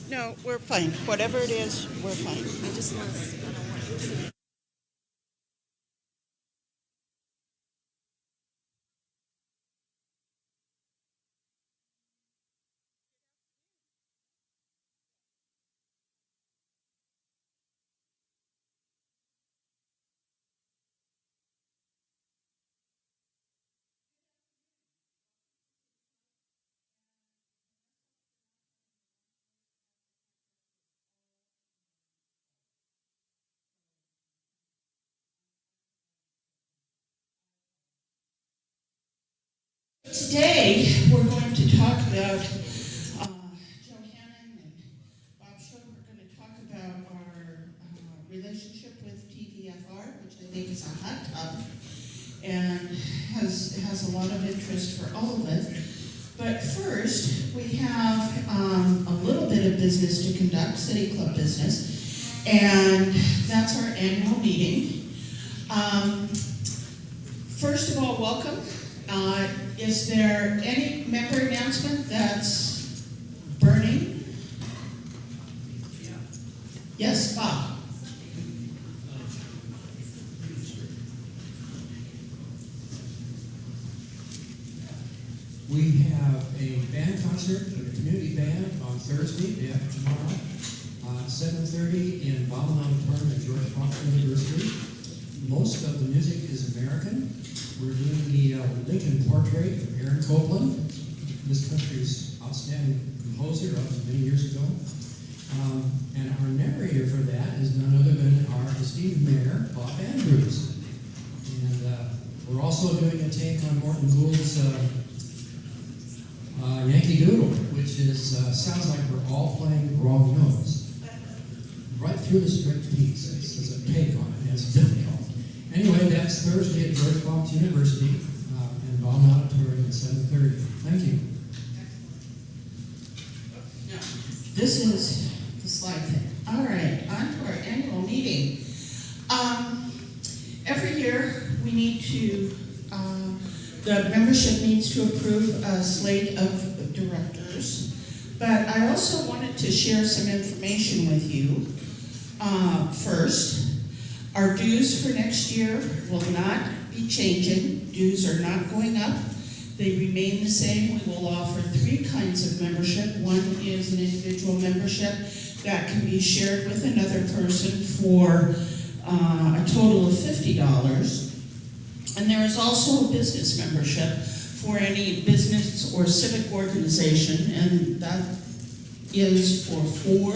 No, we're fine. Whatever it is, we're fine. I just want to, I don't want you. Today, we're going to talk about, Joe Hannon and Bob Shook are going to talk about our relationship with TVFR, which I think is a hot topic and has a lot of interest for all of us. But first, we have a little bit of business to conduct, City Club business, and that's our annual meeting. First of all, welcome. Is there any member announcement that's burning? Yes, Bob. We have a band concert for the community band on Thursday, day after tomorrow, 7:30 in Bowman Auditorium at George Washington University. Most of the music is American. We're doing the Lincoln Portrait of Aaron Copland, this country's outstanding composer up to many years ago. And our narrator for that is none other than our esteemed mayor, Bob Andrews. And we're also doing a take on Morton Gould's Yankee Doodle, which is sounds like we're all playing wrong notes. Right through the strict piece. It's a take on it. It's difficult. Anyway, that's Thursday at George Washington University in Bowman Auditorium at 7:30. Thank you. Now, this is the slide thing. All right, on to our annual meeting. Every year we need to, the membership needs to approve a slate of directors, but I also wanted to share some information with you. First, our dues for next year will not be changing. Dues are not going up. They remain the same. We will offer 3 kinds of membership. One is an individual membership that can be shared with another person for a total of $50. And there is also a business membership for any business or civic organization, and that is for 4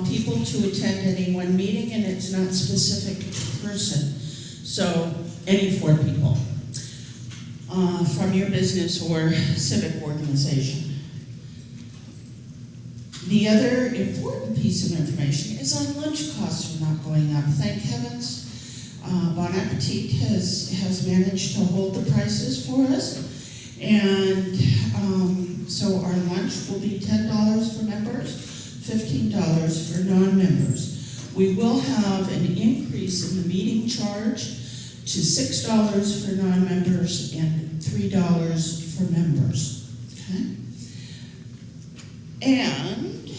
people to attend any one meeting, and it's not specific to person. So any 4 people from your business or civic organization. The other important piece of information is our lunch costs are not going up. Thank heavens. Bon Appetit has managed to hold the prices for us. And so our lunch will be $10 for members, $15 for non-members. We will have an increase in the meeting charge to $6 for non-members and $3 for members. Okay? And,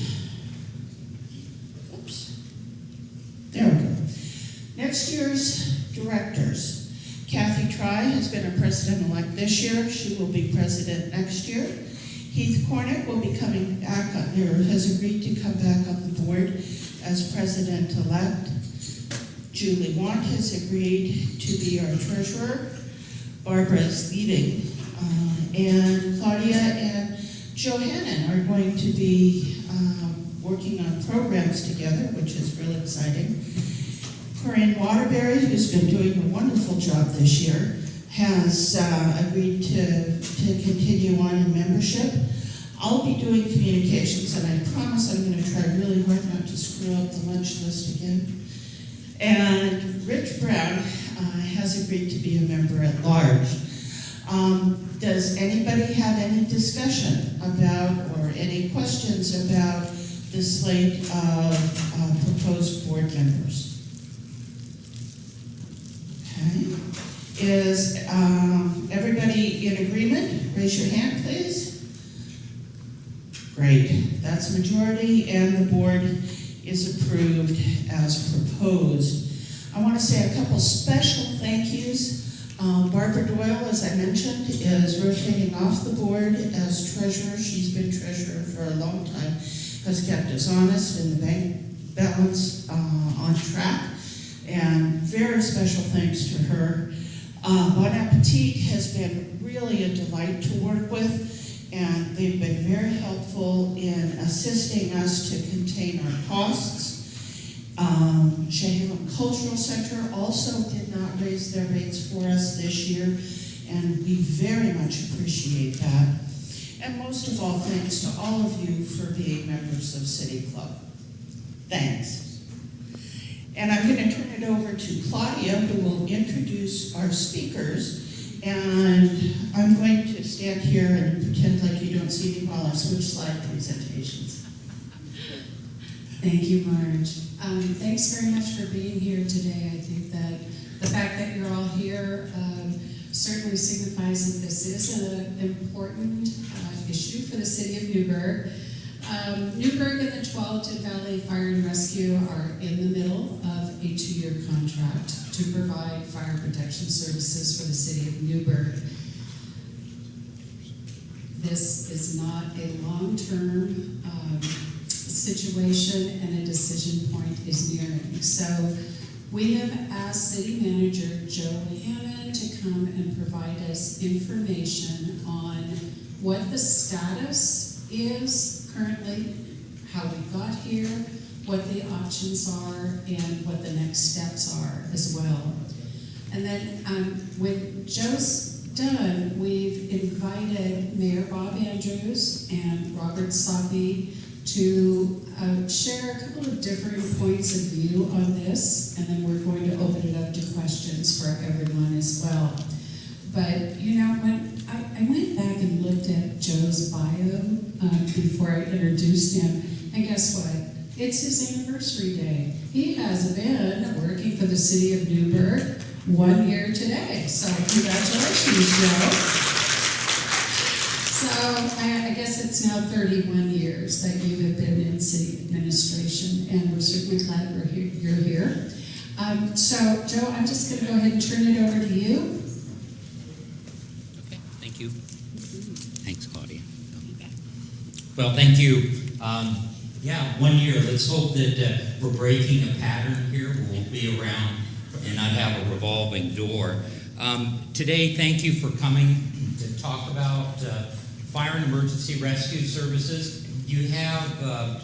oops, there we go. Next year's directors. Kathy Try has been a president-elect this year. She will be president next year. Heath Cornick will be coming back, or has agreed to come back on the board as president-elect. Julie Want has agreed to be our treasurer. Barbara is leaving. And Claudia and Joe Hannon are going to be working on programs together, which is really exciting. Corinne Waterbury, who's been doing a wonderful job this year, has agreed to continue on in membership. I'll be doing communications, and I promise I'm going to try really hard not to screw up the lunch list again. And Rich Brown has agreed to be a member at large. Does anybody have any discussion about or any questions about the slate of proposed board members? Okay. Is everybody in agreement? Raise your hand, please. Great, that's majority, and the board is approved as proposed. I want to say a couple special thank yous. Barbara Doyle, as I mentioned, is rotating off the board as treasurer. She's been treasurer for a long time, has kept us honest and the bank balance on track, and very special thanks to her. Bon Appetit has been really a delight to work with, and they've been very helpful in assisting us to contain our costs. Chehalim Cultural Center also did not raise their rates for us this year, and we very much appreciate that. And most of all, thanks to all of you for being members of City Club. Thanks. And I'm going to turn it over to Claudia, who will introduce our speakers. And I'm going to stand here and pretend like you don't see me while I switch slide presentations. Thank you, Marge. Thanks very much for being here today. I think that the fact that you're all here certainly signifies that this is an important issue for the city of Newberg. Newberg and the Tualatin Valley Fire and Rescue are in the middle of a 2-year contract to provide fire protection services for the city of Newberg. This is not a long-term situation, and a decision point is nearing. So we have asked City Manager Joe Hammond to come and provide us information on what the status is currently, how we got here, what the options are, and what the next steps are as well. And then when Joe's done, we've invited Mayor Bob Andrews and Robert Sapi to share a couple of different points of view on this, and then we're going to open it up to questions for everyone as well. But, you know, when I went back and looked at Joe's bio before I introduced him, and guess what? It's his anniversary day. He has been working for the city of Newberg 1 year today, so congratulations, Joe. So I guess it's now 31 years that you have been in city administration, and we're certainly glad you're here. So, Joe, I'm just going to go ahead and turn it over to you. Okay, thank you. Thanks, Claudia. Well, thank you. Yeah, 1 year. Let's hope that we're breaking a pattern here. We'll be around and not have a revolving door. Today, thank you for coming to talk about fire and emergency rescue services. You have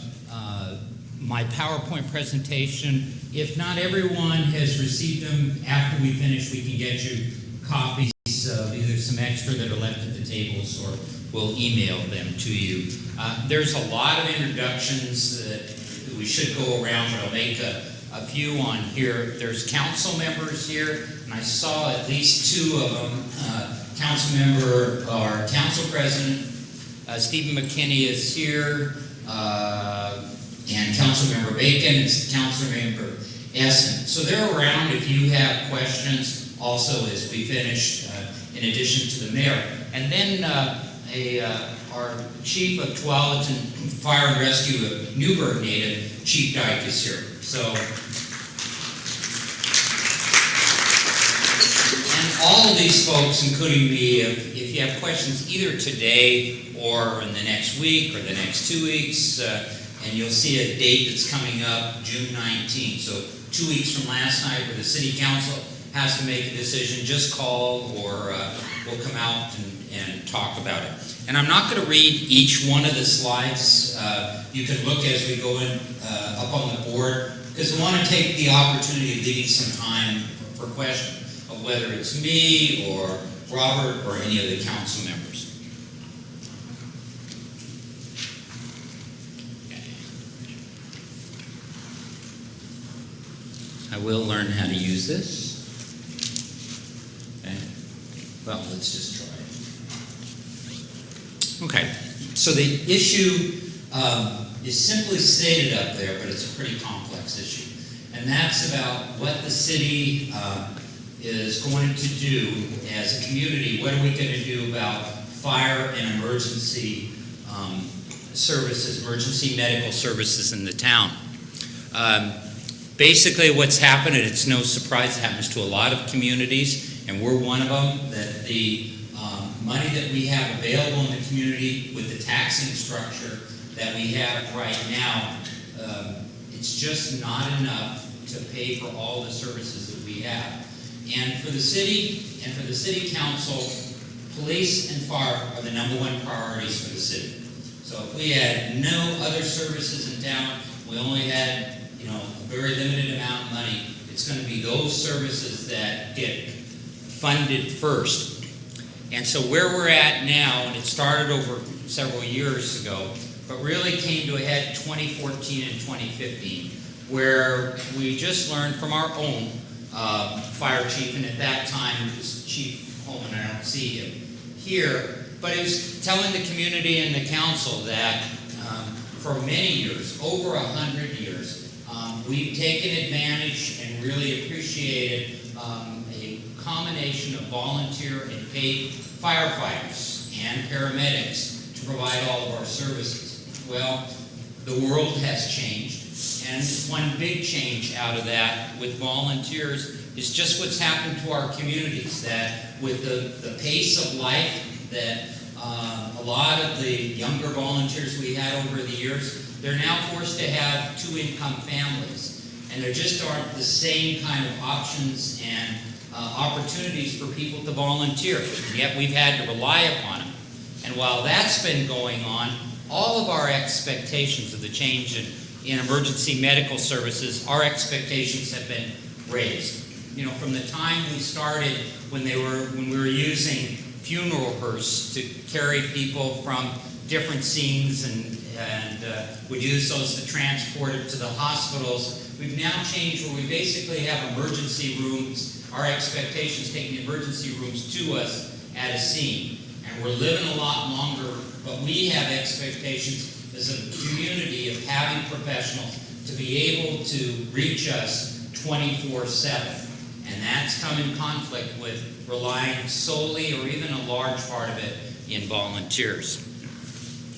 my PowerPoint presentation. If not everyone has received them, after we finish, we can get you copies of either some extra that are left at the tables, or we'll email them to you. There's a lot of introductions that we should go around, but I'll make a few on here. There's council members here, and I saw at least 2 of them. Council member, our council president, Stephen McKinney is here, and council member Bacon is council member Essen. So they're around if you have questions also as we finish, in addition to the mayor. And then our chief of Tualatin Fire and Rescue, of Newberg native, Chief Dyke, is here. So, and all of these folks, including me, if you have questions either today or in the next week or the next 2 weeks, and you'll see a date that's coming up, June 19th. So 2 weeks from last night, where the city council has to make a decision, just call, or we'll come out and talk about it. And I'm not going to read each one of the slides. You can look as we go in up on the board, because I want to take the opportunity of leaving some time for questions, of whether it's me or Robert or any of the council members. I will learn how to use this. Okay. Well, let's just try it. Okay, so the issue is simply stated up there, but it's a pretty complex issue. And that's about what the city is going to do as a community. What are we going to do about fire and emergency services, emergency medical services in the town. Basically what's happened, and it's no surprise, it happens to a lot of communities, and we're one of them, that the money that we have available in the community with the taxing structure that we have right now, it's just not enough to pay for all the services that we have. And for the city and for the city council, police and fire are the #1 priorities for the city. So if we had no other services in town, we only had, a very limited amount of money, it's going to be those services that get funded first. And so where we're at now, and it started over several years ago, but really came to a head 2014 and 2015, where we just learned from our own fire chief, and at that time it was Chief Holman. I don't see him here, but he was telling the community and the council that for many years, over 100 years, we've taken advantage and really appreciated a combination of volunteer and paid firefighters and paramedics to provide all of our services. Well, the world has changed, and one big change out of that with volunteers is just what's happened to our communities, that with the pace of life, that a lot of the younger volunteers we had over the years, they're now forced to have 2-income families, and there just aren't the same kind of options and opportunities for people to volunteer, and yet we've had to rely upon them. And while that's been going on, all of our expectations of the change in emergency medical services, our expectations have been raised. From the time we started, when we were using funeral hearse to carry people from different scenes and would use those to transport it to the hospitals, we've now changed where we basically have emergency rooms, our expectations taking emergency rooms to us at a scene. And we're living a lot longer, but we have expectations as a community of having professionals to be able to reach us 24/7. And that's come in conflict with relying solely, or even a large part of it, in volunteers.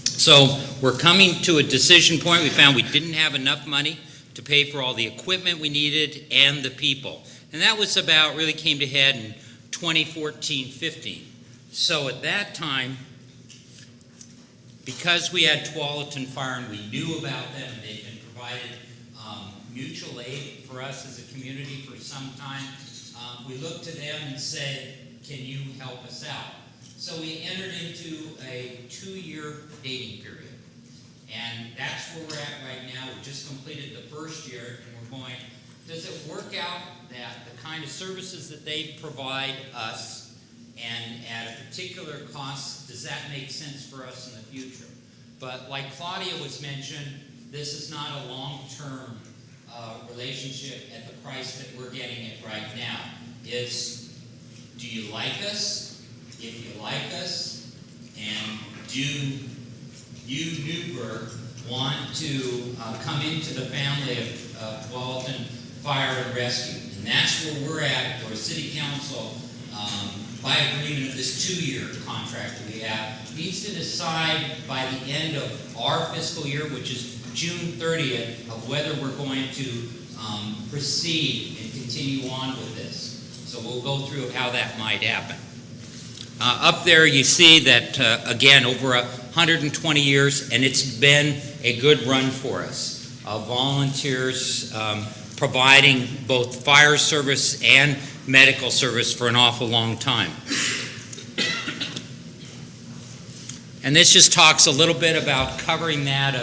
So we're coming to a decision point. We found we didn't have enough money to pay for all the equipment we needed and the people. And that was really came to head in 2014-15. So at that time, because we had Tualatin Fire and we knew about them, and they'd been provided mutual aid for us as a community for some time, we looked to them and said, can you help us out? So we entered into a 2-year dating period. And that's where we're at right now. We just completed the first year, and we're going, does it work out that the kind of services that they provide us, and at a particular cost, does that make sense for us in the future? But like Claudia was mentioned, this is not a long-term relationship at the price that we're getting it right now. It's, do you like us? If you like us, and do you, Newberg, want to come into the family of Tualatin Fire and Rescue? And that's where we're at, where City Council, by agreement of this 2-year contract that we have, needs to decide by the end of our fiscal year, which is June 30th, of whether we're going to proceed and continue on with this. So we'll go through how that might happen. Up there you see that, again, over 120 years, and it's been a good run for us. Volunteers providing both fire service and medical service for an awful long time. And this just talks a little bit about covering that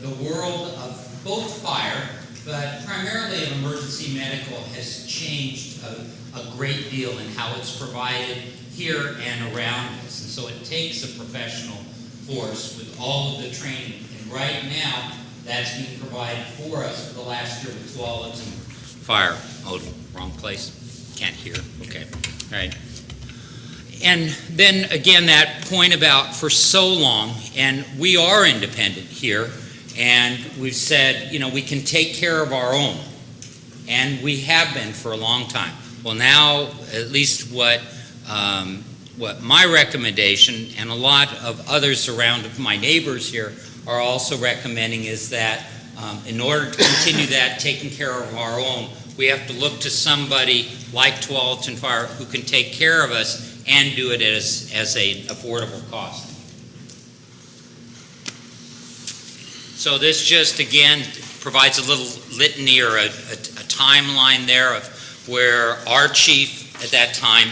the world of both fire, but primarily of emergency medical, has changed a great deal in how it's provided here and around us. And so it takes a professional force with all of the training. And right now, that's being provided for us for the last year with Tualatin Fire. Oh, wrong place. Can't hear. Okay. All right. And then again, that point about for so long, and we are independent here, and we've said, we can take care of our own. And we have been for a long time. Well, now, at least what what my recommendation, and a lot of others around my neighbors here are also recommending, is that in order to continue that, taking care of our own, we have to look to somebody like Tualatin Fire who can take care of us and do it as an affordable cost. So this just, again, provides a little litany or a timeline there of where our chief at that time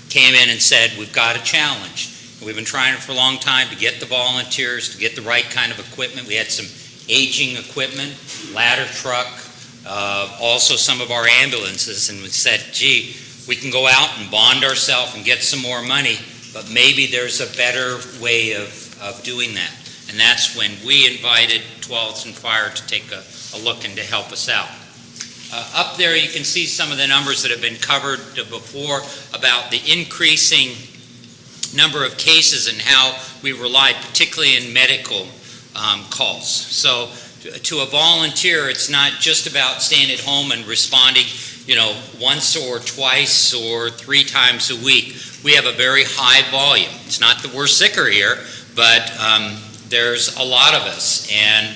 came in and said, we've got a challenge. We've been trying it for a long time to get the volunteers, to get the right kind of equipment. We had some aging equipment, ladder truck, also some of our ambulances, and we said, gee, we can go out and bond ourselves and get some more money, but maybe there's a better way of doing that. And that's when we invited Tualatin Fire to take a look and to help us out. Up there you can see some of the numbers that have been covered before about the increasing number of cases and how we relied, particularly in medical calls. So to a volunteer, it's not just about staying at home and responding, once or twice or 3 times a week. We have a very high volume. It's not that we're sicker here, but there's a lot of us, and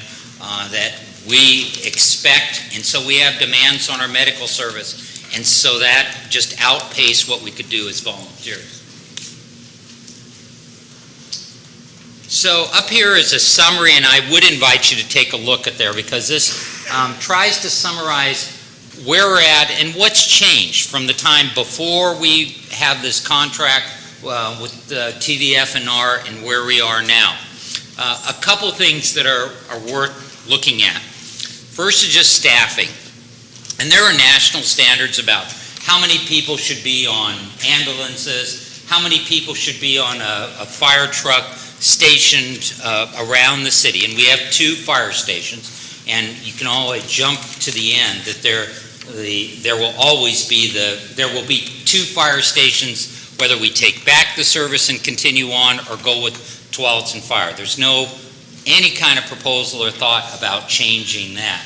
that we expect, and so we have demands on our medical service, and so that just outpaced what we could do as volunteers. So up here is a summary, and I would invite you to take a look at there, because this tries to summarize where we're at and what's changed from the time before we have this contract with the TVF&R and where we are now. A couple things that are worth looking at. First is just staffing. And there are national standards about how many people should be on ambulances, how many people should be on a fire truck stationed around the city. And we have 2 fire stations, and you can always jump to the end that there will always be there will be 2 fire stations, whether we take back the service and continue on or go with Tualatin Fire. There's no any kind of proposal or thought about changing that.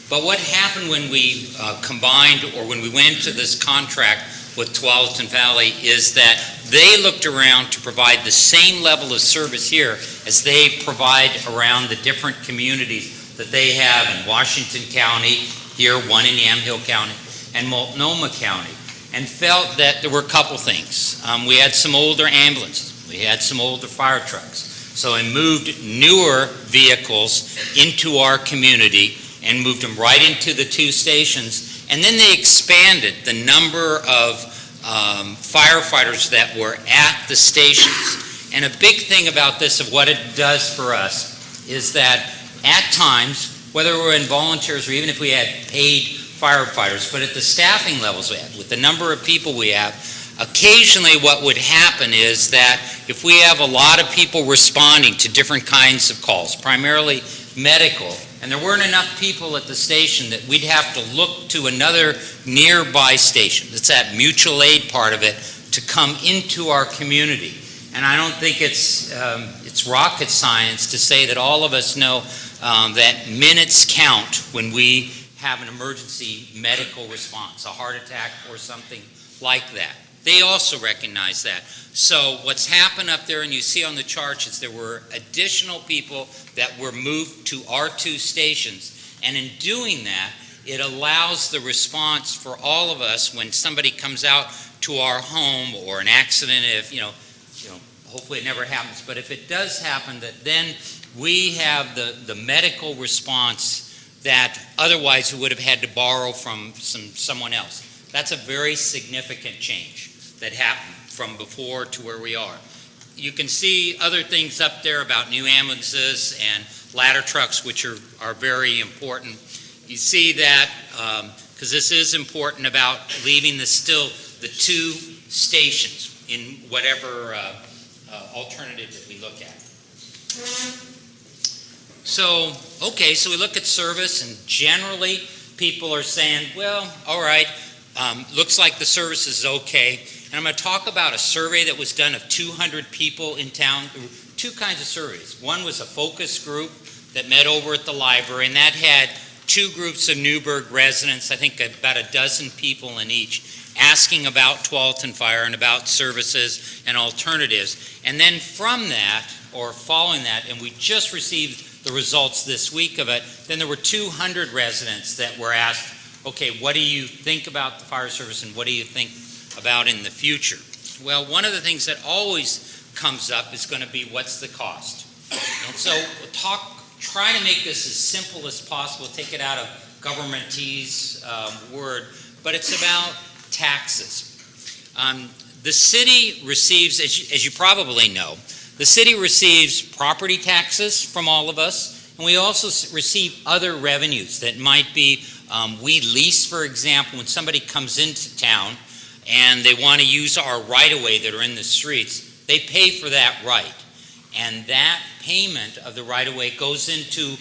But what happened when we combined, or when we went into this contract with Tualatin Valley, is that they looked around to provide the same level of service here as they provide around the different communities that they have in Washington County, here one in Yamhill County, and Multnomah County, and felt that there were a couple things. We had some older ambulances. We had some older fire trucks. So I moved newer vehicles into our community and moved them right into the 2 stations. And then they expanded the number of firefighters that were at the stations. And a big thing about this, of what it does for us, is that at times, whether we're in volunteers or even if we had paid firefighters, but at the staffing levels we have, with the number of people we have, occasionally what would happen is that if we have a lot of people responding to different kinds of calls, primarily medical, and there weren't enough people at the station, that we'd have to look to another nearby station, that's that mutual aid part of it, to come into our community. And I don't think it's rocket science to say that all of us know that minutes count when we have an emergency medical response, a heart attack or something like that. They also recognize that. So what's happened up there, and you see on the charts, is there were additional people that were moved to our 2 stations. And in doing that, it allows the response for all of us when somebody comes out to our home, or an accident, if, hopefully it never happens, but if it does happen, that then we have the medical response that otherwise we would have had to borrow from someone else. That's a very significant change that happened from before to where we are. You can see other things up there about new ambulances and ladder trucks, which are very important. You see that, because this is important, about leaving the 2 stations in whatever alternative that we look at. So, okay, so we look at service, and generally people are saying, well, all right, looks like the service is okay. And I'm going to talk about a survey that was done of 200 people in town. There were 2 kinds of surveys. One was a focus group that met over at the library, and that had two groups of Newberg residents, I think about a dozen people in each, asking about Tualatin Fire and about services and alternatives. And then from that, or following that, and we just received the results this week of it, then there were 200 residents that were asked, okay, what do you think about the fire service and what do you think about in the future? Well, one of the things that always comes up is going to be what's the cost. And so we'll try to make this as simple as possible, take it out of Government T's word, but it's about taxes. The city receives, as you probably know, the city receives property taxes from all of us, and we also receive other revenues that might be, we lease, for example, when somebody comes into town and they want to use our right-of-way that are in the streets, they pay for that right. And that payment of the right-of-way goes into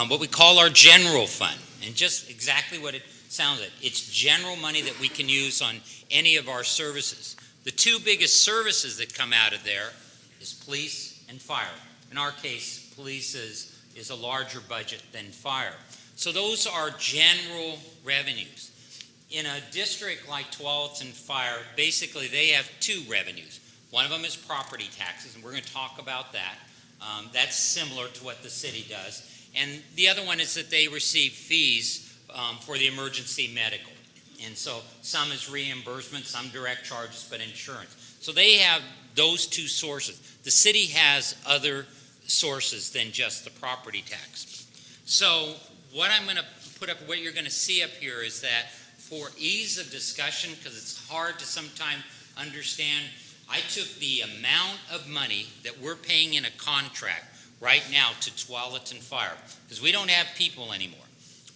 what we call our general fund. And just exactly what it sounds like. It's general money that we can use on any of our services. The two biggest services that come out of there is police and fire. In our case, police is a larger budget than fire. So those are general revenues. In a district like Tualatin Fire, basically they have two revenues. One of them is property taxes, and we're going to talk about that. That's similar to what the city does. And the other one is that they receive fees for the emergency medical. And so some is reimbursement, some direct charges, but insurance. So they have those two sources. The city has other sources than just the property tax. So what I'm going to put up, what you're going to see up here is that for ease of discussion, because it's hard to sometimes understand, I took the amount of money that we're paying in a contract right now to Tualatin Fire, because we don't have people anymore.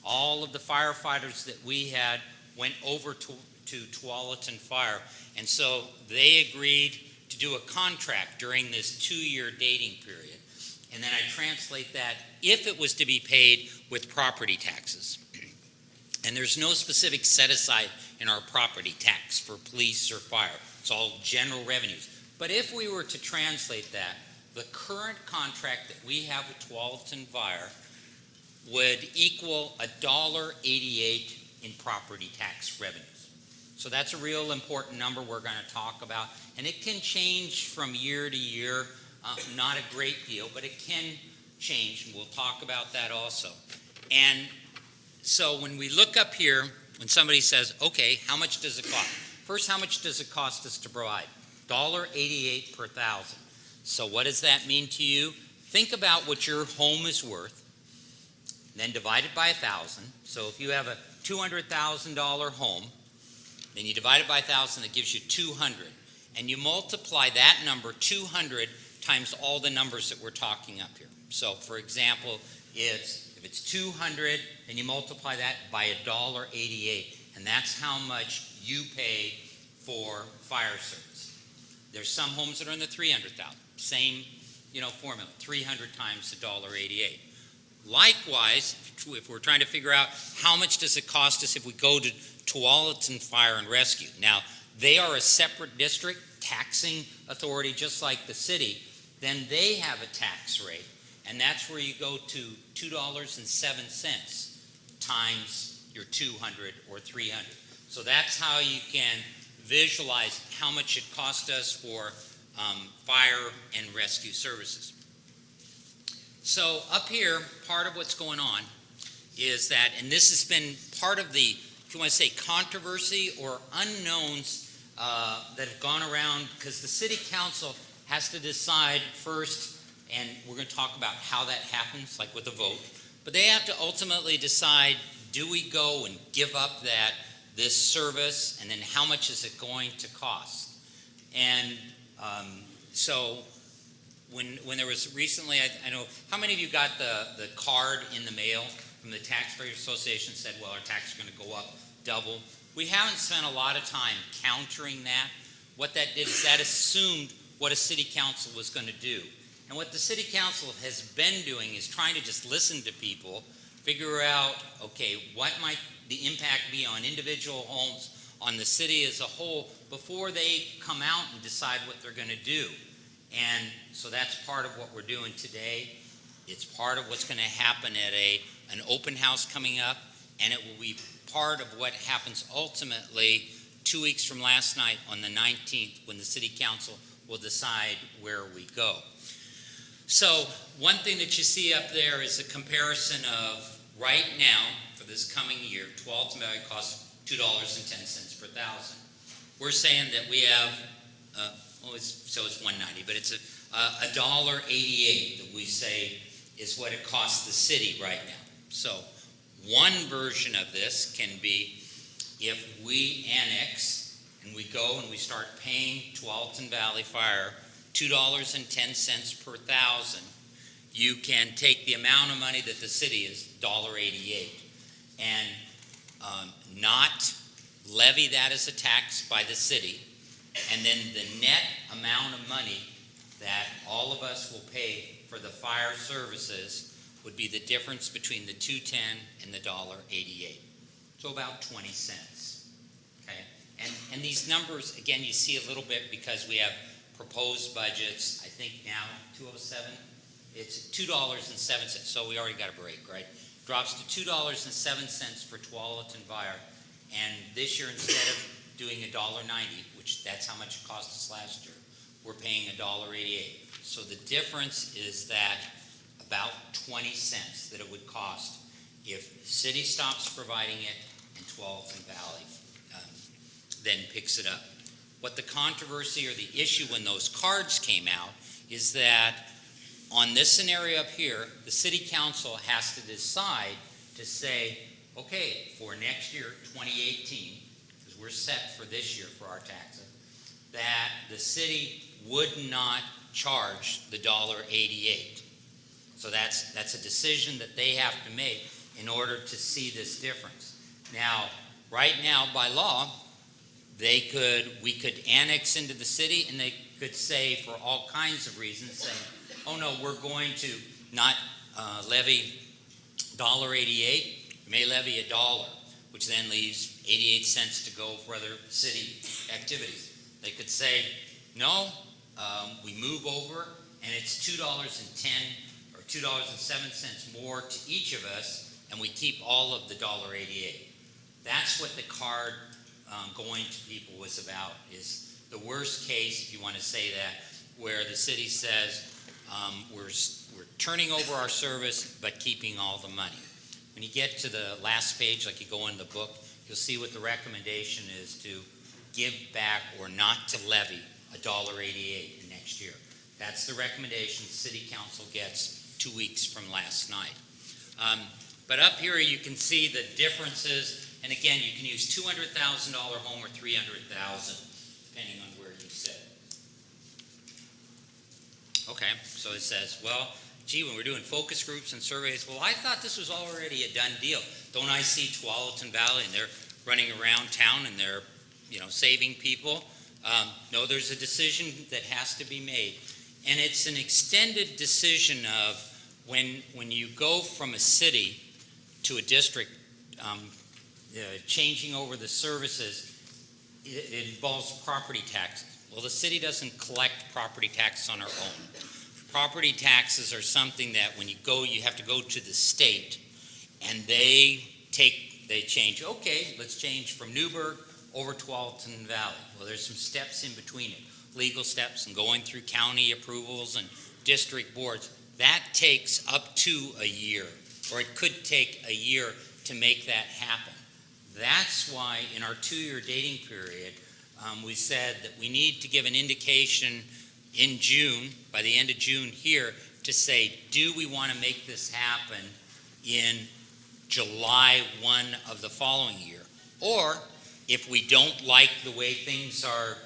All of the firefighters that we had went over to Tualatin Fire, and so they agreed to do a contract during this 2-year dating period. And then I translate that if it was to be paid with property taxes. And there's no specific set aside in our property tax for police or fire. It's all general revenues. But if we were to translate that, the current contract that we have with Tualatin Fire would equal $1.88 in property tax revenues. So that's a real important number we're going to talk about. And it can change from year to year, not a great deal, but it can change, and we'll talk about that also. And so when we look up here, when somebody says, okay, how much does it cost? First, how much does it cost us to provide? $1.88 per thousand. So what does that mean to you? Think about what your home is worth, then divide it by 1,000. So if you have a $200,000 home, then you divide it by 1,000, that gives you 200. And you multiply that number, 200, times all the numbers that we're talking up here. So for example, if it's 200, then you multiply that by $1.88, and that's how much you pay for fire service. There's some homes that are in the 300,000. Same, formula, 300 times $1.88. Likewise, if we're trying to figure out how much does it cost us if we go to Tualatin Fire and Rescue. Now, they are a separate district, taxing authority, just like the city. Then they have a tax rate, and that's where you go to $2.07 times your 200 or 300. So that's how you can visualize how much it cost us for fire and rescue services. So up here, part of what's going on is that, and this has been part of the, if you want to say, controversy or unknowns that have gone around, because the city council has to decide first, and we're going to talk about how that happens, like with a vote, but they have to ultimately decide, do we go and give up this service, and then how much is it going to cost? And so when there was recently, I know, how many of you got the card in the mail from the Taxpayers Association said, well, our tax is going to go up double? We haven't spent a lot of time countering that. What that did is that assumed what a city council was going to do. And what the city council has been doing is trying to just listen to people, figure out, okay, what might the impact be on individual homes, on the city as a whole, before they come out and decide what they're going to do. And so that's part of what we're doing today. It's part of what's going to happen at an open house coming up, and it will be part of what happens ultimately 2 weeks from last night on the 19th, when the city council will decide where we go. So one thing that you see up there is a comparison of right now for this coming year, Tualatin Valley costs $2.10 per thousand. We're saying that we have, it's $1.90, but it's $1.88 that we say is what it costs the city right now. So one version of this can be if we annex and we go and we start paying Tualatin Valley Fire $2.10 per thousand, you can take the amount of money that the city is $1.88 and not levy that as a tax by the city, and then the net amount of money that all of us will pay for the fire services would be the difference between the $2.10 and the $1.88. So about 20 cents. Okay? And these numbers, again, you see a little bit because we have proposed budgets. I think now 207, it's $2.07. So we already got a break, right? Drops to $2.07 for Tualatin Fire. And this year, instead of doing $1.90, which that's how much it cost us last year, we're paying $1.88. So the difference is that about 20 cents that it would cost if the city stops providing it and Tualatin Valley then picks it up. What the controversy or the issue when those cards came out is that on this scenario up here, the city council has to decide to say, okay, for next year, 2018, because we're set for this year for our taxes, that the city would not charge the $1.88. So that's a decision that they have to make in order to see this difference. Now, right now, by law, we could annex into the city, and they could say, for all kinds of reasons, saying, oh no, we're going to not levy $1.88, we may levy $1, which then leaves 88 cents to go for other city activities. They could say, no, we move over, and it's $2.10 or $2.07 more to each of us, and we keep all of the $1.88. That's what the card going to people was about, is the worst case, if you want to say that, where the city says, we're turning over our service, but keeping all the money. When you get to the last page, like you go in the book, you'll see what the recommendation is to give back or not to levy $1.88 next year. That's the recommendation the city council gets 2 weeks from last night. But up here you can see the differences, and again, you can use $200,000 home or $300,000, depending on where you sit. Okay, so it says, well, gee, when we're doing focus groups and surveys, well, I thought this was already a done deal. Don't I see Tualatin Valley and they're running around town and they're, saving people? No, there's a decision that has to be made. And it's an extended decision of when you go from a city to a district, changing over the services, it involves property taxes. Well, the city doesn't collect property taxes on our own. Property taxes are something that when you go, you have to go to the state, and they change, okay, let's change from Newberg over Tualatin Valley. Well, there's some steps in between it, legal steps and going through county approvals and district boards. That takes up to a year, or it could take a year to make that happen. That's why in our 2-year dating period, we said that we need to give an indication in June, by the end of June here, to say, do we want to make this happen in July 1 of the following year? Or if we don't like the way things are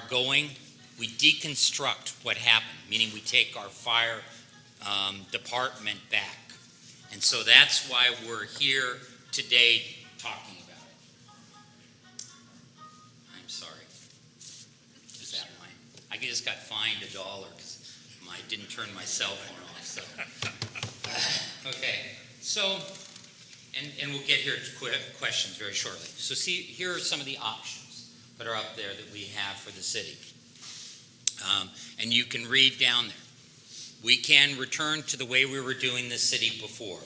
going, we deconstruct what happened, meaning we take our fire department back. And so that's why we're here today talking about it. I'm sorry. Is that mine? I just got fined $1 because I didn't turn my cell phone off. So, okay. So, and we'll get here to questions very shortly. So see, here are some of the options that are up there that we have for the city. And you can read down there. we can return to the way we were doing the city before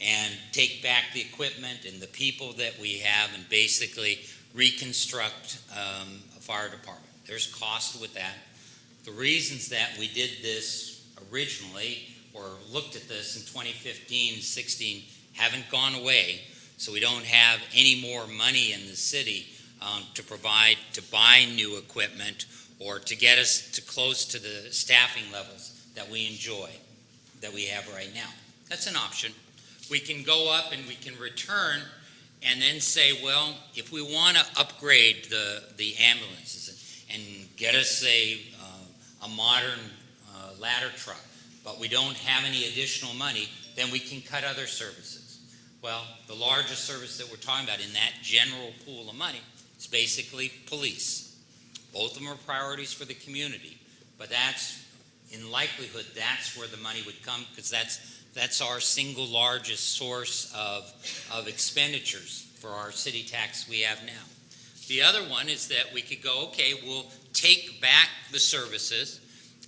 and take back the equipment and the people that we have and basically reconstruct a fire department. There's cost with that. The reasons that we did this originally or looked at this in 2015 and 16 haven't gone away, so we don't have any more money in the city to provide to buy new equipment or to get us to close to the staffing levels that we enjoy, that we have right now. That's an option. We can go up and we can return and then say, well, if we want to upgrade the ambulances and get us a modern ladder truck, but we don't have any additional money, then we can cut other services. Well, the largest service that we're talking about in that general pool of money is basically police. Both of them are priorities for the community, but that's, in likelihood, that's where the money would come, because that's our single largest source of expenditures for our city tax we have now. The other one is that we could go, okay, we'll take back the services,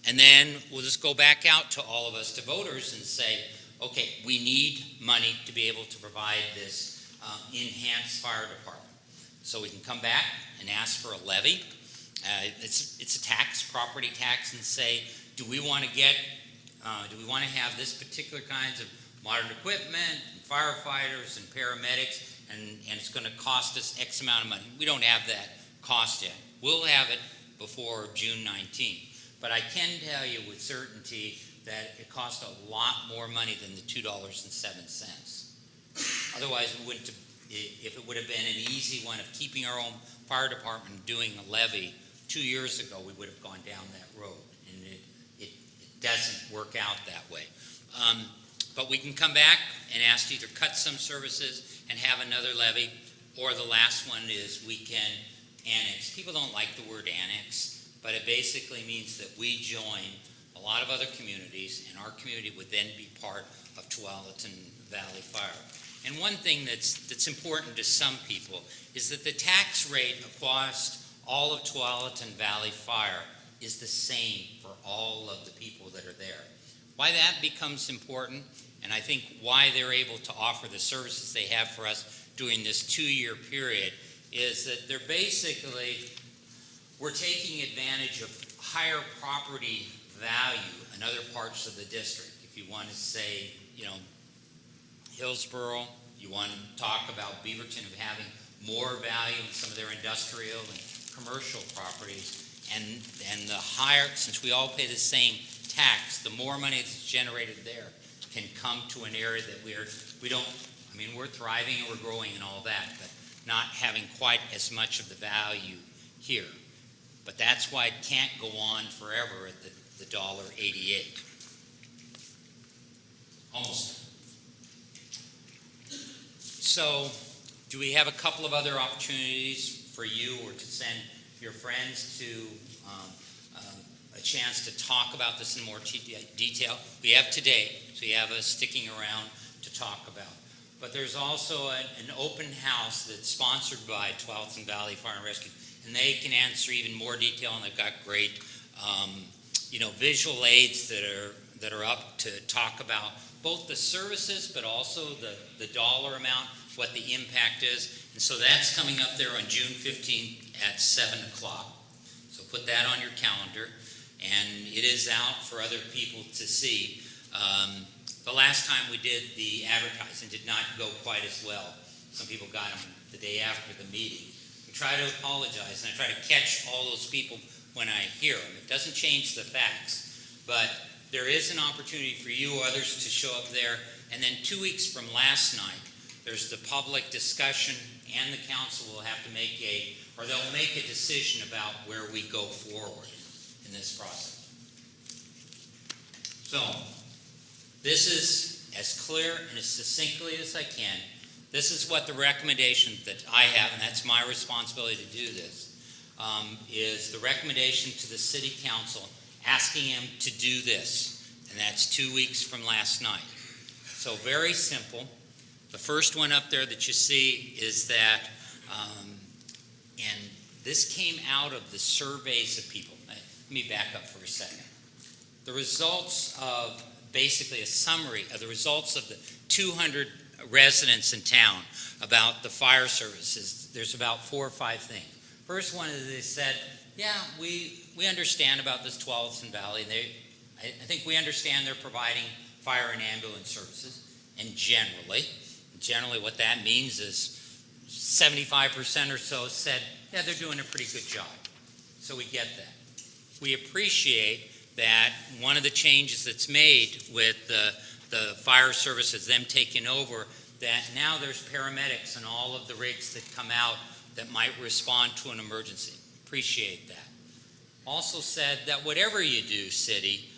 and then we'll just go back out to all of us, to voters, and say, okay, we need money to be able to provide this enhanced fire department. So we can come back and ask for a levy. It's a tax, property tax, and say, do we want to have this particular kinds of modern equipment, and firefighters and paramedics, and it's going to cost us X amount of money. We don't have that cost yet. We'll have it before June 19th. But I can tell you with certainty that it cost a lot more money than the $2.07. Otherwise, we wouldn't have, if it would have been an easy one of keeping our own fire department doing a levy 2 years ago, we would have gone down that road. And it doesn't work out that way. But we can come back and ask to either cut some services and have another levy, or the last one is we can annex. People don't like the word annex, but it basically means that we join a lot of other communities, and our community would then be part of Tualatin Valley Fire. And one thing that's important to some people is that the tax rate across all of Tualatin Valley Fire is the same for all of the people that are there. Why that becomes important, and I think why they're able to offer the services they have for us during this 2-year period, is that they're basically, we're taking advantage of higher property value in other parts of the district. If you want to say, Hillsborough, you want to talk about Beaverton of having more value in some of their industrial and commercial properties, and the higher, since we all pay the same tax, the more money that's generated there can come to an area that we're thriving and we're growing and all that, but not having quite as much of the value here. But that's why it can't go on forever at the $1.88. Almost. So, do we have a couple of other opportunities for you or to send your friends to a chance to talk about this in more detail? We have today, so you have us sticking around to talk about. But there's also an open house that's sponsored by Tualatin Valley Fire and Rescue, and they can answer even more detail, and they've got great visual aids that are up to talk about both the services but also the dollar amount, what the impact is. And so that's coming up there on June 15th at 7 o'clock. So put that on your calendar, and it is out for other people to see. The last time we did the advertising did not go quite as well. Some people got them the day after the meeting. We try to apologize, and I try to catch all those people when I hear them. It doesn't change the facts, but there is an opportunity for you or others to show up there. And then 2 weeks from last night, there's the public discussion, and the council will have to they'll make a decision about where we go forward in this process. So, this is as clear and as succinctly as I can. This is what the recommendation that I have, and that's my responsibility to do this, is the recommendation to the city council asking him to do this, and that's 2 weeks from last night. So very simple. The first one up there that you see is that, and this came out of the surveys of people. Let me back up for a second. the results of, basically a summary of the results of the 200 residents in town about the fire services. There's about 4 or 5 things. First one is they said, yeah, we understand about this Tualatin Valley. I think we understand they're providing fire and ambulance services. And generally what that means is 75% or so said, yeah, they're doing a pretty good job. So we get that. We appreciate that one of the changes that's made with the fire services, them taking over, that now there's paramedics and all of the rigs that come out that might respond to an emergency. Appreciate that. Also said that whatever you do, city,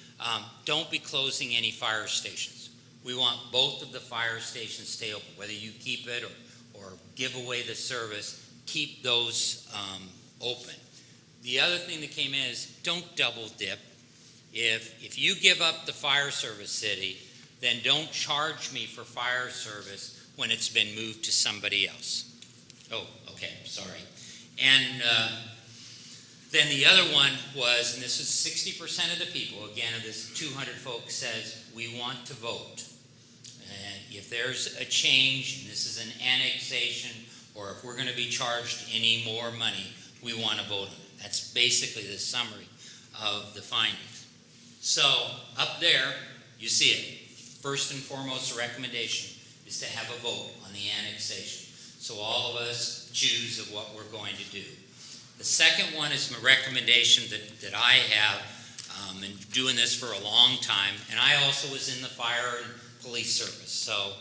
don't be closing any fire stations. We want both of the fire stations stay open, whether you keep it or give away the service, keep those open. The other thing that came in is don't double dip. If you give up the fire service, city, then don't charge me for fire service when it's been moved to somebody else. Oh, okay, sorry. And then the other one was, and this is 60% of the people, again, of this 200 folks says, we want to vote. And if there's a change, and this is an annexation, or if we're going to be charged any more money, we want to vote on it. That's basically the summary of the findings. So up there, you see it. First and foremost, the recommendation is to have a vote on the annexation. So all of us choose of what we're going to do. The second one is my recommendation that I have, and doing this for a long time, and I also was in the fire and police service, so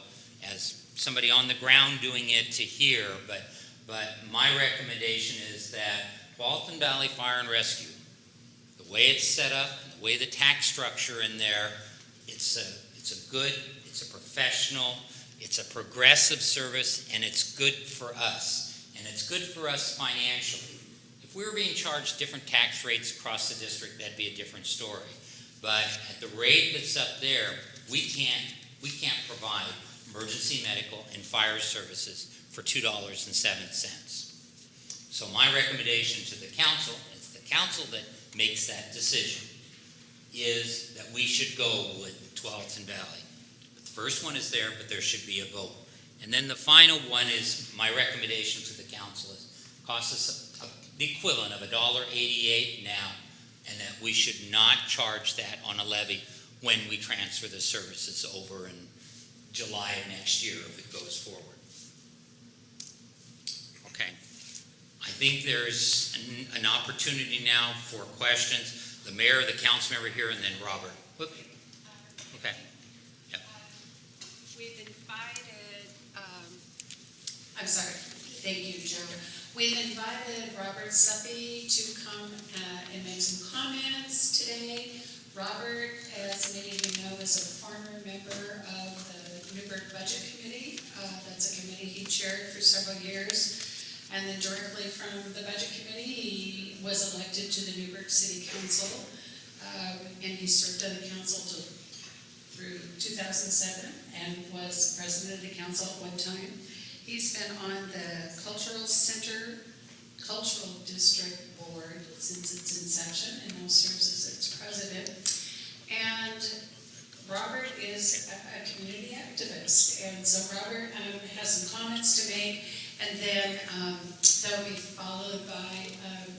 as somebody on the ground doing it to here, but my recommendation is that Tualatin Valley Fire and Rescue, the way it's set up, the way the tax structure in there, it's a good, it's a professional, it's a progressive service, and it's good for us, and it's good for us financially. If we were being charged different tax rates across the district, that'd be a different story. But at the rate that's up there, we can't provide emergency medical and fire services for $2.07. So my recommendation to the council, it's the council that makes that decision, is that we should go with Tualatin Valley. The first one is there, but there should be a vote. And then the final one is my recommendation to the council is costs us the equivalent of $1.88 now, and that we should not charge that on a levy when we transfer the services over in July of next year if it goes forward. Okay. I think there's an opportunity now for questions. The mayor, the council member here, and then Robert. Whoop. Okay. Yep. We've invited, I'm sorry. Thank you, Joe. We've invited Robert Suppy to come and make some comments today. Robert, as many of you know, is a former member of the Newberg Budget Committee. That's a committee he chaired for several years. And then directly from the Budget Committee, he was elected to the Newberg City Council. And he served on the council through 2007 and was president of the council at one time. He's been on the Cultural District Board since its inception and now serves as its president. And Robert is a community activist. And so Robert has some comments to make, and then that'll be followed by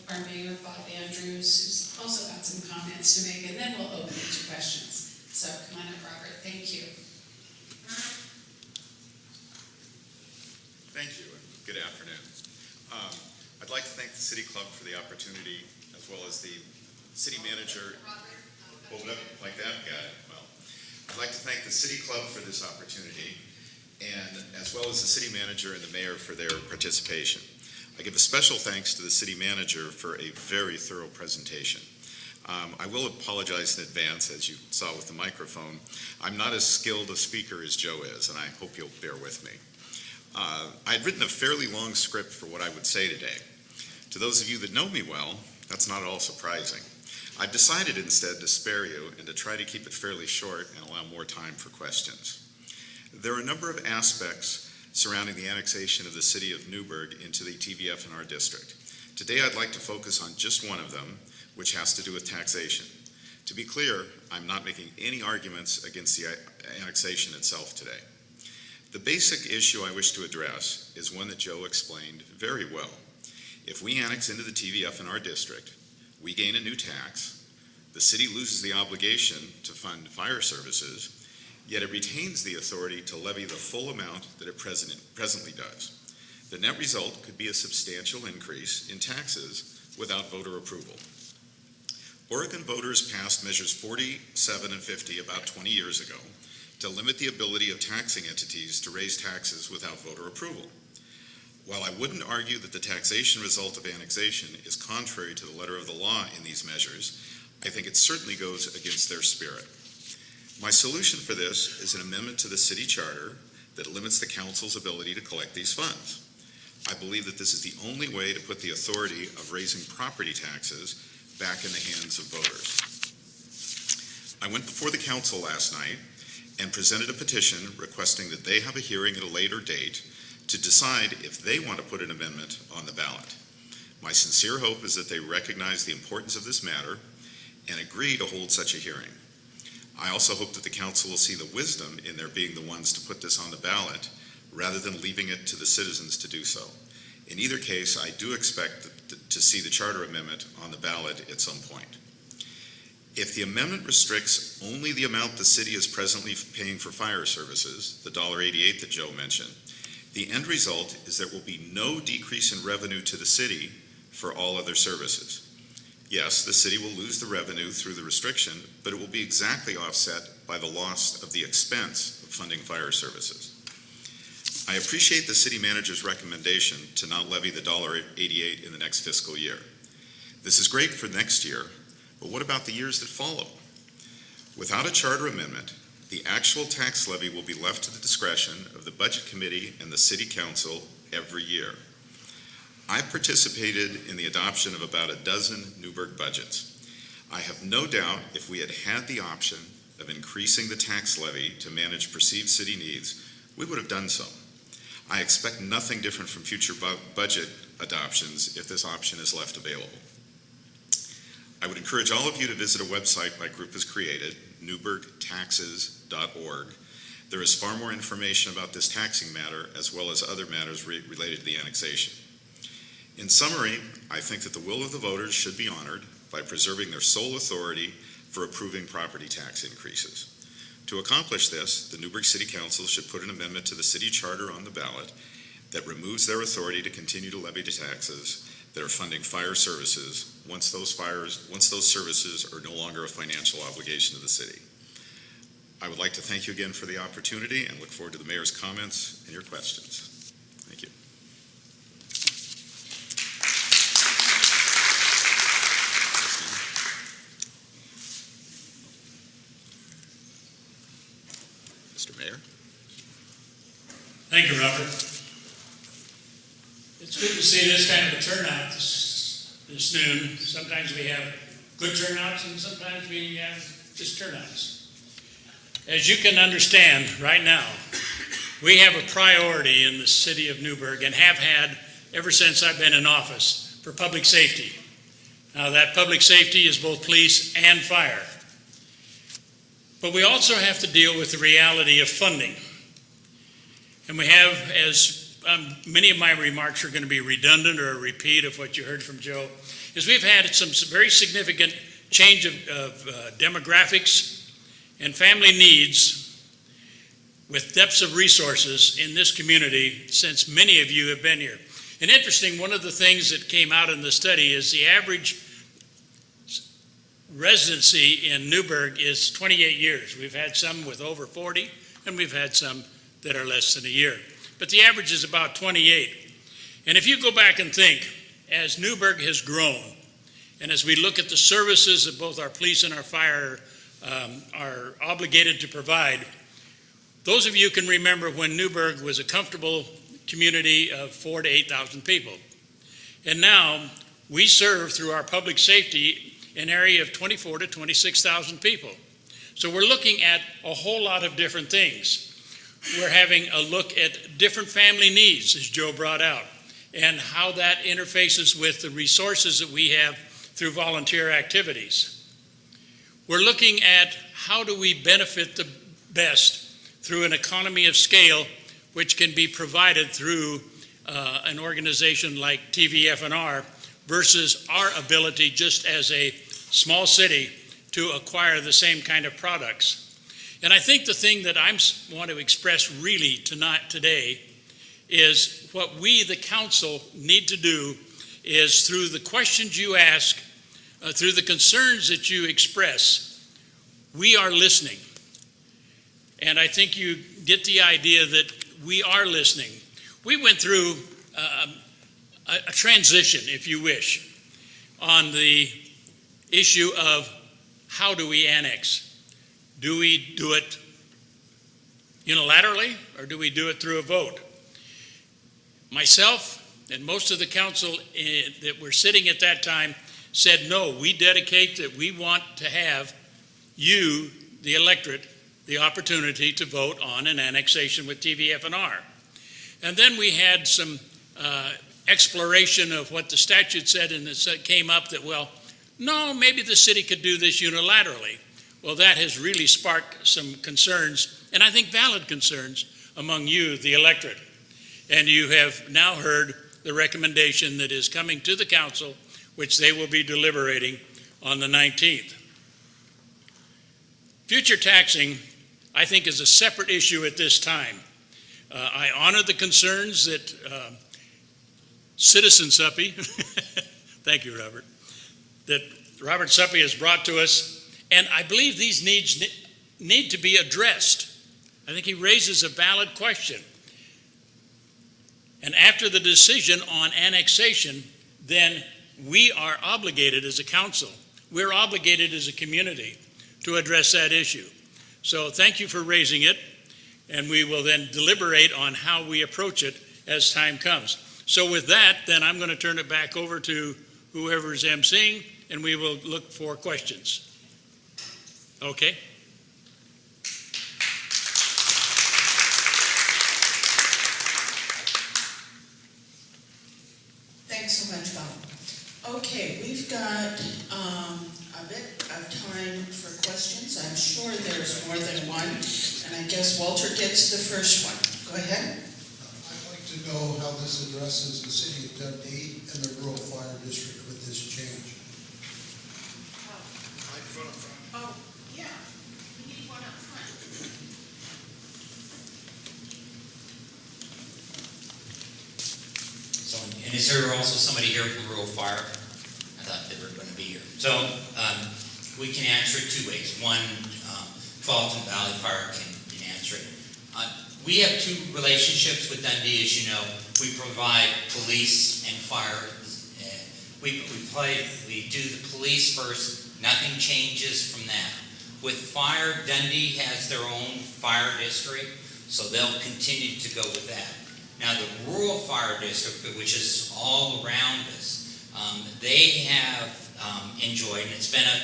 our mayor, Bob Andrews, who's also got some comments to make, and then we'll open it to questions. So come on up, Robert. Thank you. Thank you, and good afternoon. I'd like to thank the City Club for the opportunity, as well as the city manager. Hold it up like that, got it. Well, I'd like to thank the City Club for this opportunity, and as well as the city manager and the mayor for their participation. I give a special thanks to the city manager for a very thorough presentation. I will apologize in advance, as you saw with the microphone. I'm not as skilled a speaker as Joe is, and I hope you'll bear with me. I had written a fairly long script for what I would say today. To those of you that know me well, that's not at all surprising. I've decided instead to spare you and to try to keep it fairly short and allow more time for questions. There are a number of aspects surrounding the annexation of the city of Newberg into the TVF in our district. Today I'd like to focus on just one of them, which has to do with taxation. To be clear, I'm not making any arguments against the annexation itself today. The basic issue I wish to address is one that Joe explained very well. If we annex into the TVF in our district, we gain a new tax, the city loses the obligation to fund fire services, yet it retains the authority to levy the full amount that it presently does. The net result could be a substantial increase in taxes without voter approval. Oregon voters passed measures 47 and 50 about 20 years ago to limit the ability of taxing entities to raise taxes without voter approval. While I wouldn't argue that the taxation result of annexation is contrary to the letter of the law in these measures, I think it certainly goes against their spirit. My solution for this is an amendment to the city charter that limits the council's ability to collect these funds. I believe that this is the only way to put the authority of raising property taxes back in the hands of voters. I went before the council last night and presented a petition requesting that they have a hearing at a later date to decide if they want to put an amendment on the ballot. My sincere hope is that they recognize the importance of this matter and agree to hold such a hearing. I also hope that the council will see the wisdom in their being the ones to put this on the ballot rather than leaving it to the citizens to do so. In either case, I do expect to see the charter amendment on the ballot at some point. If the amendment restricts only the amount the city is presently paying for fire services, the $1.88 that Joe mentioned, the end result is there will be no decrease in revenue to the city for all other services. Yes, the city will lose the revenue through the restriction, but it will be exactly offset by the loss of the expense of funding fire services. I appreciate the city manager's recommendation to not levy the $1.88 in the next fiscal year. This is great for next year, but what about the years that follow? Without a charter amendment, the actual tax levy will be left to the discretion of the Budget Committee and the City Council every year. I participated in the adoption of about a dozen Newberg budgets. I have no doubt if we had had the option of increasing the tax levy to manage perceived city needs, we would have done so. I expect nothing different from future budget adoptions if this option is left available. I would encourage all of you to visit a website my group has created, newbergtaxes.org. There is far more information about this taxing matter as well as other matters related to the annexation. In summary, I think that the will of the voters should be honored by preserving their sole authority for approving property tax increases. To accomplish this, the Newberg City Council should put an amendment to the city charter on the ballot that removes their authority to continue to levy taxes that are funding fire services once those services are no longer a financial obligation to the city. I would like to thank you again for the opportunity and look forward to the mayor's comments and your questions. Thank you. Mr. Mayor. Thank you, Robert. It's good to see this kind of a turnout this noon. Sometimes we have good turnouts and sometimes we have just turnouts. As you can understand right now, we have a priority in the city of Newberg and have had ever since I've been in office for public safety. Now that public safety is both police and fire. But we also have to deal with the reality of funding. And we have, as many of my remarks are going to be redundant or a repeat of what you heard from Joe, is we've had some very significant change of demographics and family needs with depths of resources in this community since many of you have been here. And interesting, one of the things that came out in the study is the average residency in Newberg is 28 years. We've had some with over 40, and we've had some that are less than a year. But the average is about 28. And if you go back and think, as Newberg has grown, and as we look at the services that both our police and our fire are obligated to provide, those of you can remember when Newberg was a comfortable community of 4,000 to 8,000 people. And now we serve through our public safety an area of 24,000 to 26,000 people. So we're looking at a whole lot of different things. We're having a look at different family needs, as Joe brought out, and how that interfaces with the resources that we have through volunteer activities. we're looking at how do we benefit the best through an economy of scale, which can be provided through an organization like TVFNR versus our ability just as a small city to acquire the same kind of products. And I think the thing that I want to express really today is what we, the council, need to do is through the questions you ask, through the concerns that you express, we are listening. And I think you get the idea that we are listening. We went through a transition, if you wish, on the issue of how do we annex? Do we do it unilaterally or do we do it through a vote? Myself and most of the council that were sitting at that time said, no, we dedicate that we want to have you, the electorate, the opportunity to vote on an annexation with TVFNR. And then we had some exploration of what the statute said, and it came up that, well, no, maybe the city could do this unilaterally. Well, that has really sparked some concerns, and I think valid concerns, among you, the electorate. And you have now heard the recommendation that is coming to the council, which they will be deliberating on the 19th. Future taxing, I think, is a separate issue at this time. I honor the concerns that Citizen Suppy, thank you, Robert, that Robert Suppy has brought to us, and I believe these needs need to be addressed. I think he raises a valid question. And after the decision on annexation, then we are obligated as a council, we're obligated as a community to address that issue. So thank you for raising it, and we will then deliberate on how we approach it as time comes. So with that, then I'm going to turn it back over to whoever's emceeing, and we will look for questions. Okay? Thanks so much, Bob. Okay, we've got a bit of time for questions. I'm sure there's more than one, and I guess Walter gets the first one. Go ahead. I'd like to know how this addresses the city of Dundee and the rural fire district with this change. Oh, yeah, we need one up front. So, and is there also somebody here from Rural Fire? I thought they were going to be here. So we can answer it two ways. One, Tarleton Valley Fire can answer it. We have two relationships with Dundee, as you know. We provide police and fire. We do the police first. Nothing changes from that. With fire, Dundee has their own fire district, so they'll continue to go with that. Now, the rural fire district, which is all around us, they have enjoyed, and it's been a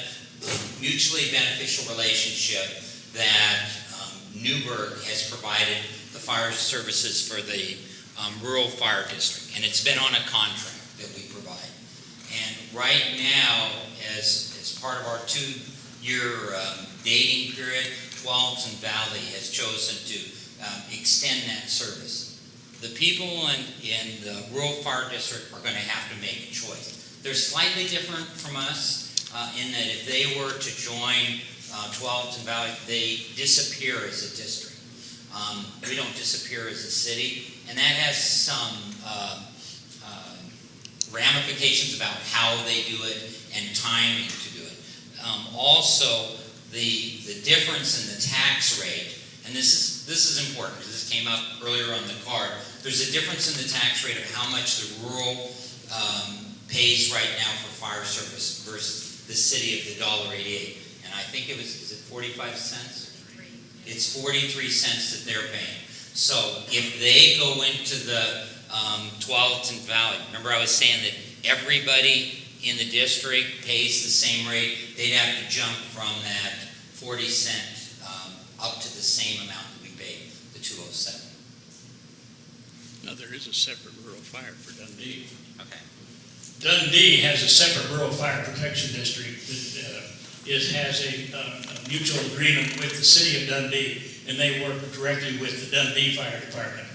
mutually beneficial relationship that Newberg has provided the fire services for the rural fire district, and it's been on a contract that we provide. And right now, as part of our 2-year dating period, Tarleton Valley has chosen to extend that service. The people in the rural fire district are going to have to make a choice. They're slightly different from us in that if they were to join Tarleton Valley, they disappear as a district. We don't disappear as a city, and that has some ramifications about how they do it and timing to do it. Also, the difference in the tax rate, and this is important because this came up earlier on the card. There's a difference in the tax rate of how much the rural pays right now for fire service versus the city of the $1.88. And I think is it 45 cents? It's 43 cents that they're paying. So if they go into the Tarleton Valley, remember I was saying that everybody in the district pays the same rate, they'd have to jump from that 40 cent up to the same amount that we paid, the 207. Now, there is a separate rural fire for Dundee. Okay. Dundee has a separate rural fire protection district that has a mutual agreement with the city of Dundee, and they work directly with the Dundee Fire Department.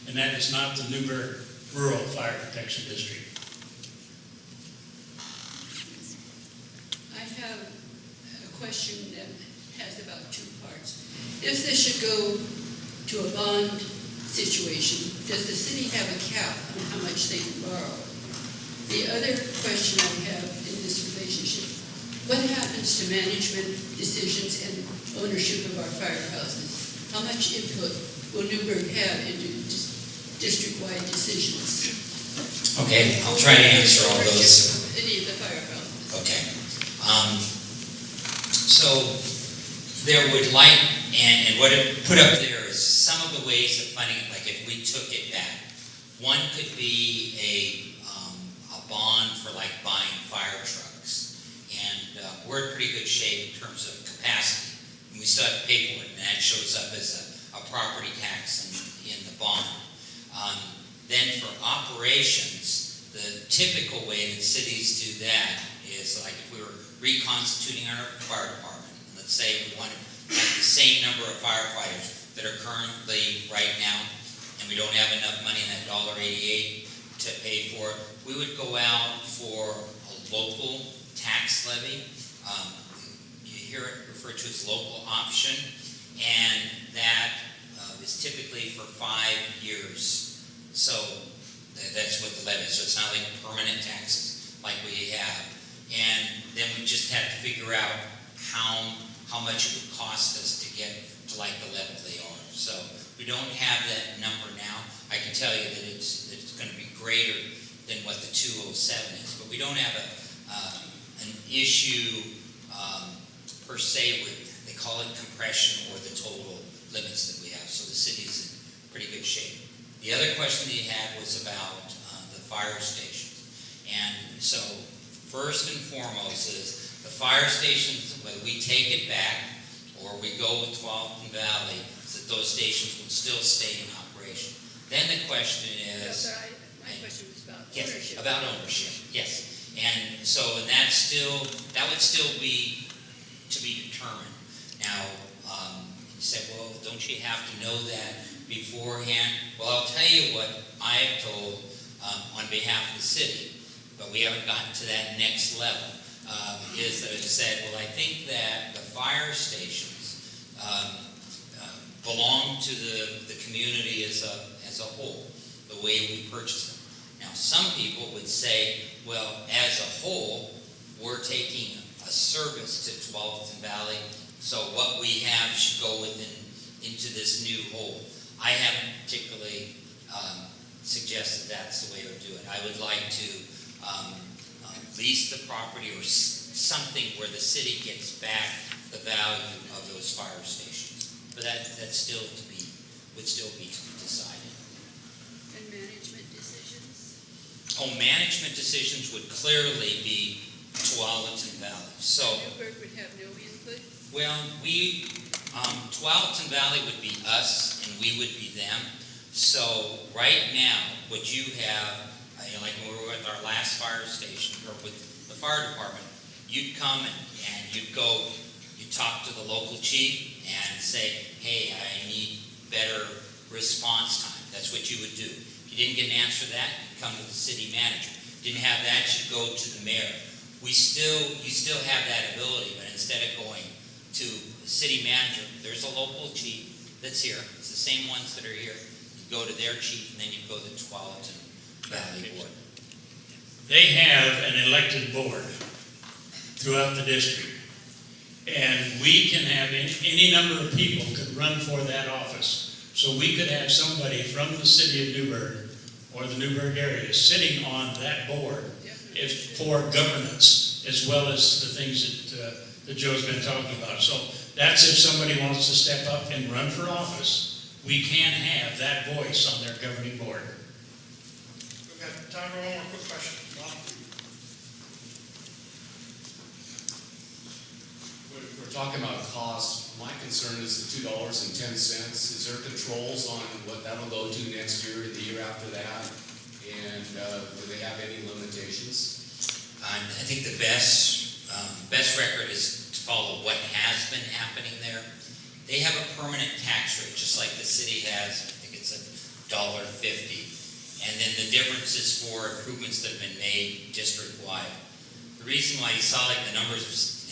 And that is not the Newberg Rural Fire Protection District. I have a question that has about two parts. If this should go to a bond situation, does the city have a cap on how much they can borrow? The other question I have in this relationship, what happens to management decisions and ownership of our firehouses? How much input will Newberg have into district-wide decisions? Okay, I'll try to answer all those. Any of the firehouses? Okay. So there would like, and what it put up there is some of the ways of funding it, like if we took it back. One could be a bond for like buying fire trucks. And we're in pretty good shape in terms of capacity. And we still have to pay for it, and that shows up as a property tax in the bond. Then for operations, the typical way that cities do that is like if we were reconstituting our fire department, let's say we wanted to have the same number of firefighters that are currently right now, and we don't have enough money in that $1.88 to pay for it, we would go out for a local tax levy. You hear it referred to as local option, and that is typically for 5 years. So that's what the levy is. So it's not like permanent taxes like we have. And then we just have to figure out how much it would cost us to get to like the level they are. So we don't have that number now. I can tell you that it's going to be greater than what the 207 is, but we don't have an issue per se with, they call it compression or the total limits that we have. So the city's in pretty good shape. The other question that you had was about the fire stations. And so first and foremost is the fire stations, whether we take it back or we go with Tualatin Valley, is that those stations will still stay in operation. Then the question is... No, my question was about yes, ownership. about ownership, yes. And so that would still be to be determined. Now, you said, well, don't you have to know that beforehand? Well, I'll tell you what I have told on behalf of the city, but we haven't gotten to that next level, is that it said, well, I think that the fire stations belong to the community as a whole, the way we purchase them. Now, some people would say, well, as a whole, we're taking a service to Tualatin Valley, so what we have should go into this new whole. I haven't particularly suggested that's the way to do it. I would like to lease the property or something where the city gets back the value of those fire stations. But that's still would still be decided. And management decisions? Oh, management decisions would clearly be Tualatin Valley. So, Newberg would have no input? well, Tualatin Valley would be us and we would be them. So right now, what you have, like when we were with our last fire station, or with the fire department, you'd come and you'd go, you'd talk to the local chief and say, hey, I need better response time. That's what you would do. If you didn't get an answer to that, you'd come to the city manager. Didn't have that, you'd go to the mayor. You still have that ability, but instead of going to the city manager, there's a local chief that's here. It's the same ones that are here. You go to their chief, and then you go to the Tualatin Valley Board. They have an elected board throughout the district. And we can have any number of people could run for that office. So we could have somebody from the city of Newberg or the Newberg area sitting on that board for governance, as well as the things that Joe's been talking about. So that's if somebody wants to step up and run for office, we can have that voice on their governing board. We've got time for one more quick question. Bob? We're talking about cost. My concern is the $2.10. Is there controls on what that'll go to next year, the year after that? And do they have any limitations? I think the best record is to just follow what has been happening there. They have a permanent tax rate, just like the city has. I think it's $1.50. And then the difference is for improvements that have been made district-wide. The reason why you saw like the numbers was,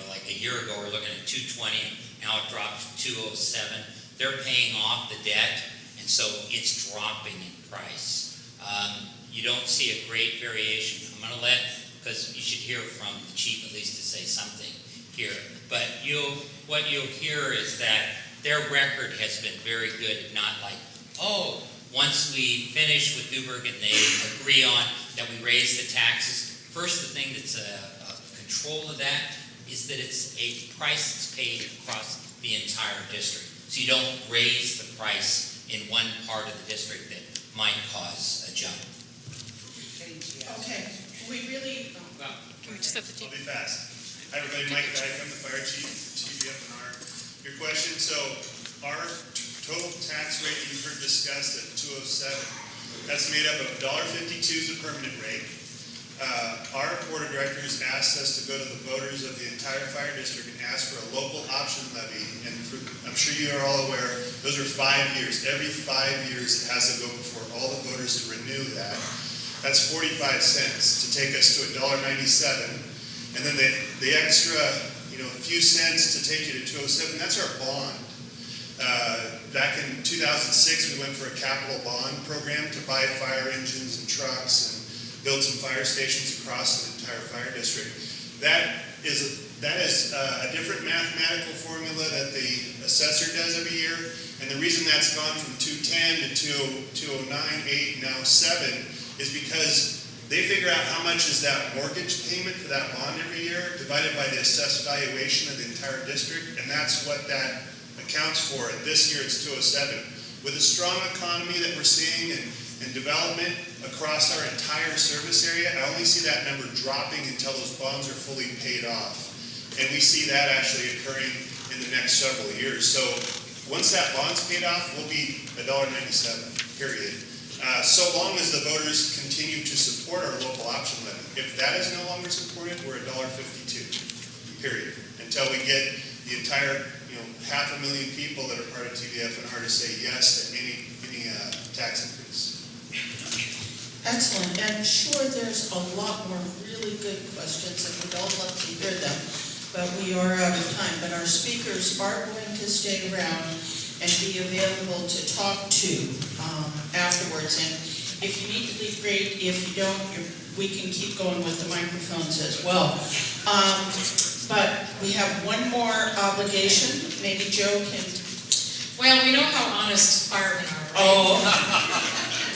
like a year ago, we're looking at 220, now it dropped to 207. They're paying off the debt, and so it's dropping in price. You don't see a great variation. I'm going to because you should hear from the chief at least to say something here. But what you'll hear is that their record has been very good, not like, oh, once we finish with Newberg and they agree on that we raise the taxes. First, the thing that's a control of that is that it's a price that's paid across the entire district. So you don't raise the price in one part of the district that might cause a jump. Okay, we really, Can we just have the I'll be fast. Hi, everybody, Mike Dyke, I'm the fire chief, TVFNR. Your question, so our total tax rate you heard discussed at 207, that's made up of $1.52 is a permanent rate. Our board of directors asked us to go to the voters of the entire fire district and ask for a local option levy. And I'm sure you are all aware, those are 5 years. Every 5 years it has to go before all the voters to renew that. That's 45 cents to take us to $1.97. And then the extra, few cents to take you to 207, that's our bond. Back in 2006, we went for a capital bond program to buy fire engines and trucks and build some fire stations across the entire fire district. That is a different mathematical formula that the assessor does every year. And the reason that's gone from 210 to 209, 8, now 7 is because they figure out how much is that mortgage payment for that bond every year divided by the assessed valuation of the entire district, and that's what that accounts for. And this year it's 207. With a strong economy that we're seeing and development across our entire service area, I only see that number dropping until those bonds are fully paid off. And we see that actually occurring in the next several years. So once that bond's paid off, we'll be $1.97, period. So long as the voters continue to support our local option levy. If that is no longer supported, we're $1.52, period. Until we get the entire, 500,000 people that are part of TVFNR to say yes to any tax increase. excellent, and sure, there's a lot more really good questions, and we'd all love to hear them, but we are out of time. But our speakers are going to stay around and be available to talk to afterwards. And if you need to leave, great. If you don't, we can keep going with the microphones as well. But we have one more obligation. Maybe Joe can. Well, we know how honest firemen are, right? Oh.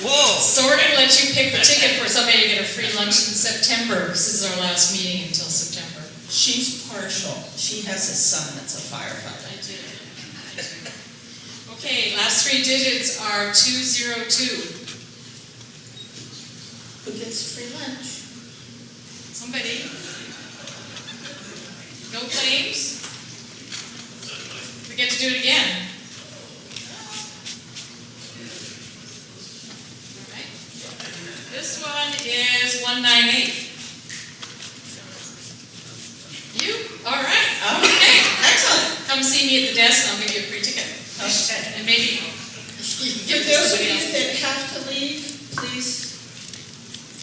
Whoa! So we're going to let you pick the ticket for somebody to get a free lunch in September. This is our last meeting until September. She's partial. She has a son that's a firefighter. I do. Okay, last 3 digits are 202. Who gets free lunch? Somebody? No claims? We get to do it again. All right. This one is 198. You? All right. Okay. Excellent. Come see me at the desk and I'll give you a free ticket. Okay. And maybe For those of you that have to leave, please,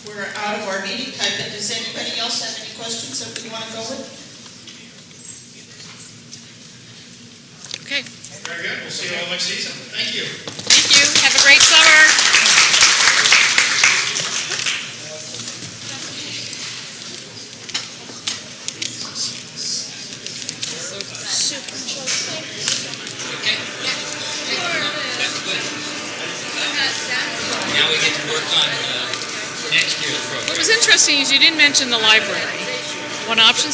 we're out of our meeting time. But does anybody else have any questions that we want to go with? Okay. Very good, we'll see you all next season. Thank you. Thank you. Have a great summer. Okay? That's good. Now we get to work on next year's program. What was interesting is you didn't mention the library. One option